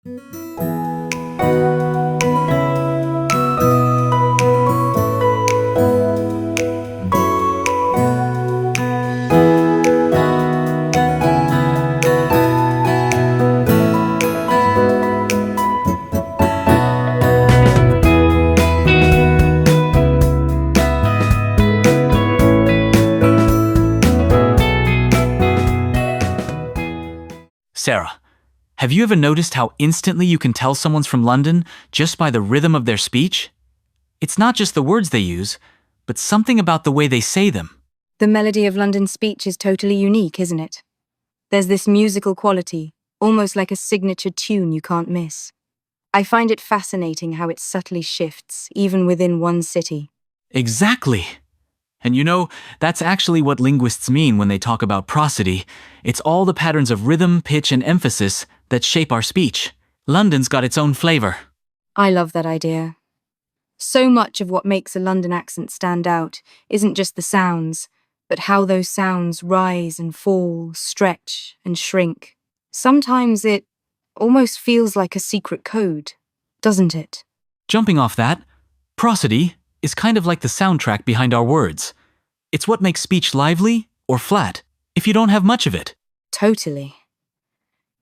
Sarah, have you ever noticed how instantly you can tell someone's from London just by the rhythm of their speech? It's not just the words they use, but something about the way they say them. The melody of London speech is totally unique, isn't it? There's this musical quality, almost like a signature tune you can't miss. I find it fascinating how it subtly shifts, even within one city. Exactly. And you know, that's actually what linguists mean when they talk about prosody. It's all the patterns of rhythm, pitch, and emphasis that shape our speech. London's got its own flavor. I love that idea. So much of what makes a London accent stand out isn't just the sounds, but how those sounds rise and fall, stretch and shrink. Sometimes it almost feels like a secret code, doesn't it? Jumping off that, prosody is kind of like the soundtrack behind our words. It's what makes speech lively or flat if you don't have much of it. Totally.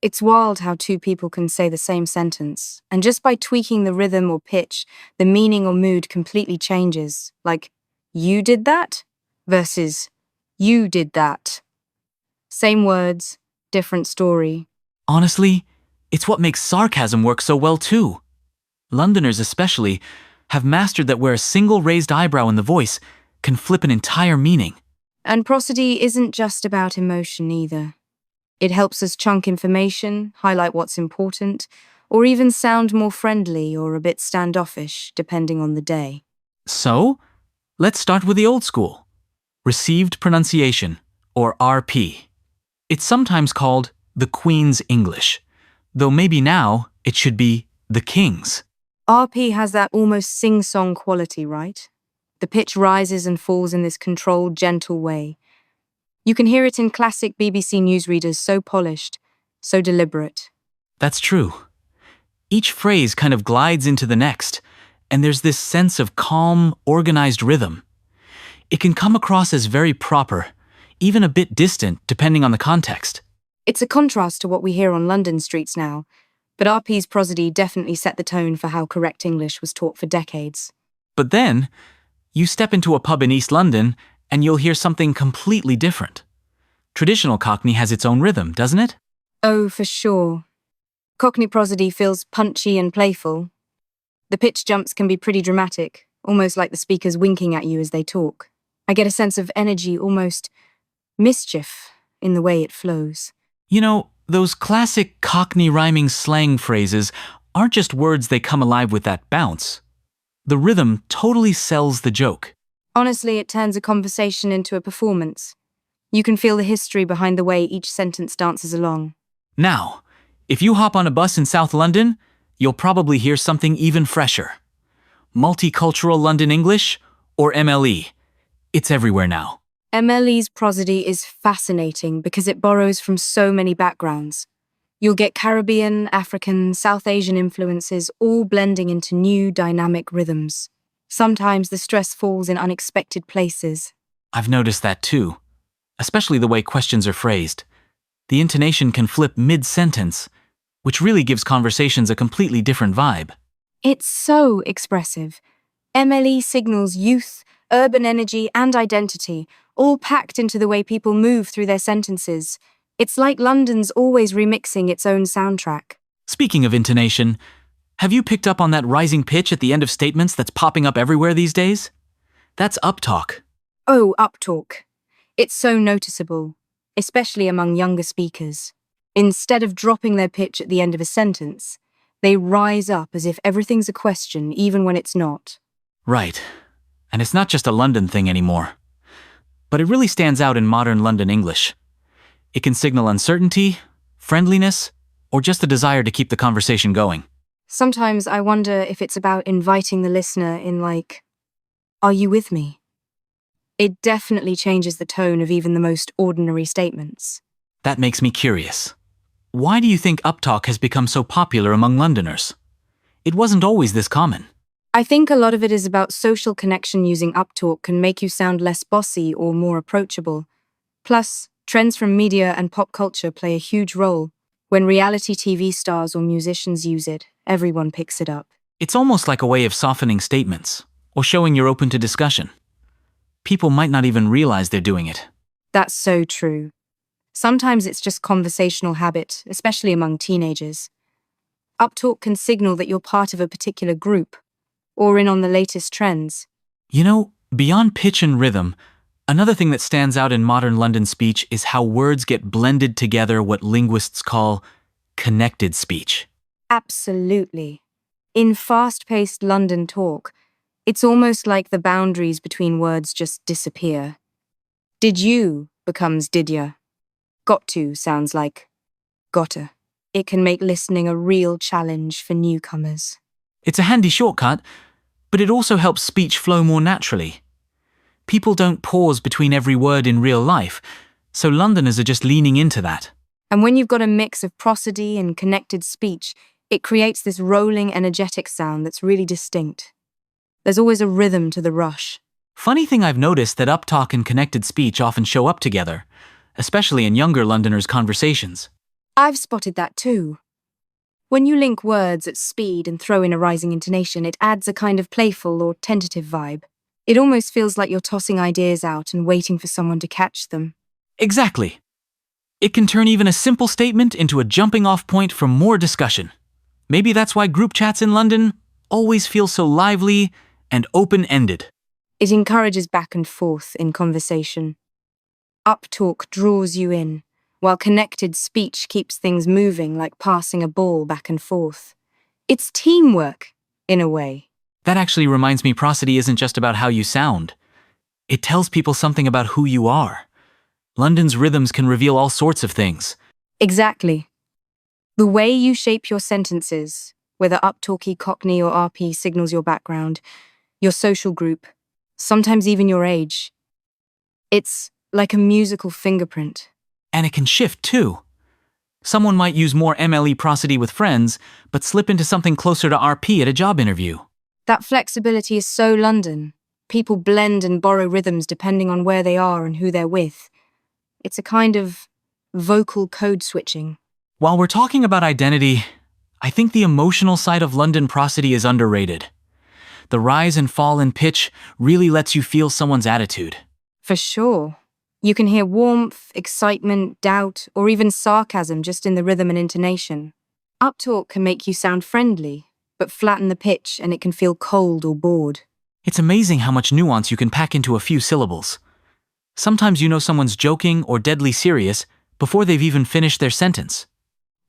It's wild how two people can say the same sentence, and just by tweaking the rhythm or pitch, the meaning or mood completely changes. Like, you did that versus you did that. Same words, different story. Honestly, it's what makes sarcasm work so well too. Londoners especially have mastered that where a single raised eyebrow in the voice can flip an entire meaning. And prosody isn't just about emotion either. It helps us chunk information, highlight what's important, or even sound more friendly or a bit standoffish, depending on the day. So, let's start with the old school. Received pronunciation, or RP. It's sometimes called the Queen's English, though maybe now it should be the King's. RP has that almost sing-song quality, right? The pitch rises and falls in this controlled, gentle way. You can hear it in classic BBC newsreaders, so polished, so deliberate. That's true. Each phrase kind of glides into the next, and there's this sense of calm, organized rhythm. It can come across as very proper, even a bit distant depending on the context. It's a contrast to what we hear on London streets now, but RP's prosody definitely set the tone for how correct English was taught for decades. But then, you step into a pub in East London and you'll hear something completely different. Traditional Cockney has its own rhythm, doesn't it? Oh, for sure. Cockney prosody feels punchy and playful. The pitch jumps can be pretty dramatic, almost like the speakers winking at you as they talk. I get a sense of energy, almost mischief, in the way it flows. You know, those classic Cockney rhyming slang phrases aren't just words, they come alive with that bounce. The rhythm totally sells the joke. Honestly, it turns a conversation into a performance. You can feel the history behind the way each sentence dances along. Now, if you hop on a bus in South London, you'll probably hear something even fresher. Multicultural London English, or MLE. It's everywhere now. MLE's prosody is fascinating because it borrows from so many backgrounds. You'll get Caribbean, African, South Asian influences all blending into new dynamic rhythms. Sometimes the stress falls in unexpected places. I've noticed that too, especially the way questions are phrased. The intonation can flip mid-sentence, which really gives conversations a completely different vibe. It's so expressive. MLE signals youth, urban energy, and identity, all packed into the way people move through their sentences. It's like London's always remixing its own soundtrack. Speaking of intonation, have you picked up on that rising pitch at the end of statements that's popping up everywhere these days? That's uptalk. Oh, uptalk. It's so noticeable, especially among younger speakers. Instead of dropping their pitch at the end of a sentence, they rise up as if everything's a question, even when it's not. Right. And it's not just a London thing anymore. But it really stands out in modern London English. It can signal uncertainty, friendliness, or just a desire to keep the conversation going. Sometimes I wonder if it's about inviting the listener in, like, are you with me? It definitely changes the tone of even the most ordinary statements. That makes me curious. Why do you think Uptalk has become so popular among Londoners? It wasn't always this common. I think a lot of it is about social connection. Using Uptalk can make you sound less bossy or more approachable. Plus, trends from media and pop culture play a huge role. When reality TV stars or musicians use it, everyone picks it up. It's almost like a way of softening statements, or showing you're open to discussion. People might not even realize they're doing it. That's so true. Sometimes it's just conversational habit, especially among teenagers. Uptalk can signal that you're part of a particular group, or in on the latest trends. You know, beyond pitch and rhythm, another thing that stands out in modern London speech is how words get blended together, what linguists call connected speech. Absolutely. In fast-paced London talk, it's almost like the boundaries between words just disappear. Did you becomes did ya. Got to sounds like gotta. It can make listening a real challenge for newcomers. It's a handy shortcut, but it also helps speech flow more naturally. People don't pause between every word in real life, so Londoners are just leaning into that. And when you've got a mix of prosody and connected speech, it creates this rolling, energetic sound that's really distinct. There's always a rhythm to the rush. Funny thing, I've noticed that uptalk and connected speech often show up together, especially in younger Londoners' conversations. I've spotted that too. When you link words at speed and throw in a rising intonation, it adds a kind of playful or tentative vibe. It almost feels like you're tossing ideas out and waiting for someone to catch them. Exactly. It can turn even a simple statement into a jumping-off point for more discussion. Maybe that's why group chats in London always feel so lively and open-ended. It encourages back and forth in conversation. Uptalk draws you in, while connected speech keeps things moving like passing a ball back and forth. It's teamwork, in a way. That actually reminds me, Procity isn't just about how you sound. It tells people something about who you are. London's rhythms can reveal all sorts of things. Exactly. The way you shape your sentences, whether uptalky, Cockney or RP, signals your background, your social group, sometimes even your age. It's like a musical fingerprint. And it can shift too. Someone might use more MLE prosody with friends, but slip into something closer to RP at a job interview. That flexibility is so London. People blend and borrow rhythms depending on where they are and who they're with. It's a kind of vocal code switching. While we're talking about identity, I think the emotional side of London prosody is underrated. The rise and fall in pitch really lets you feel someone's attitude. For sure. You can hear warmth, excitement, doubt, or even sarcasm just in the rhythm and intonation. Uptalk can make you sound friendly, but flatten the pitch and it can feel cold or bored. It's amazing how much nuance you can pack into a few syllables. Sometimes you know someone's joking or deadly serious before they've even finished their sentence.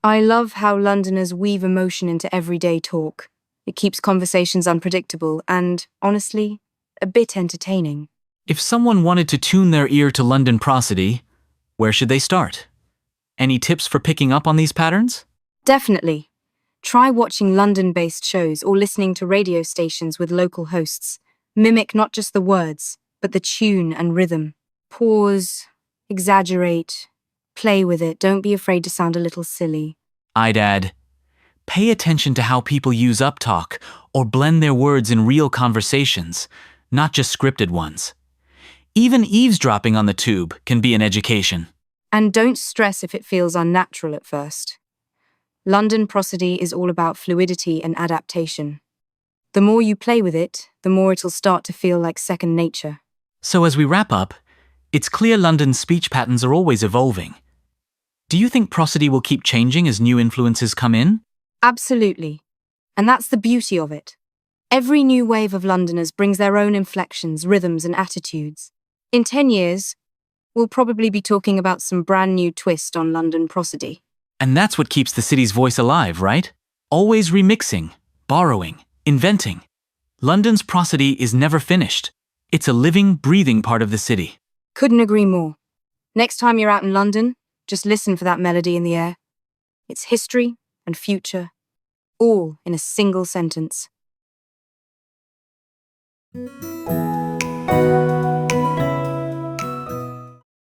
I love how Londoners weave emotion into everyday talk. It keeps conversations unpredictable and, honestly, a bit entertaining. If someone wanted to tune their ear to London prosody, where should they start? Any tips for picking up on these patterns? Definitely. Try watching London-based shows or listening to radio stations with local hosts. Mimic not just the words, but the tune and rhythm. Pause, exaggerate, play with it. Don't be afraid to sound a little silly. I'd add, pay attention to how people use uptalk or blend their words in real conversations, not just scripted ones. Even eavesdropping on the tube can be an education. And don't stress if it feels unnatural at first. London prosody is all about fluidity and adaptation. The more you play with it, the more it'll start to feel like second nature. So as we wrap up, it's clear London's speech patterns are always evolving. Do you think prosody will keep changing as new influences come in? Absolutely. And that's the beauty of it. Every new wave of Londoners brings their own inflections, rhythms, and attitudes. In 10 years, we'll probably be talking about some brand new twist on London prosody. And that's what keeps the city's voice alive, right? Always remixing, borrowing, inventing. London's prosody is never finished. It's a living, breathing part of the city. Couldn't agree more. Next time you're out in London, just listen for that melody in the air. It's history and future, all in a single sentence.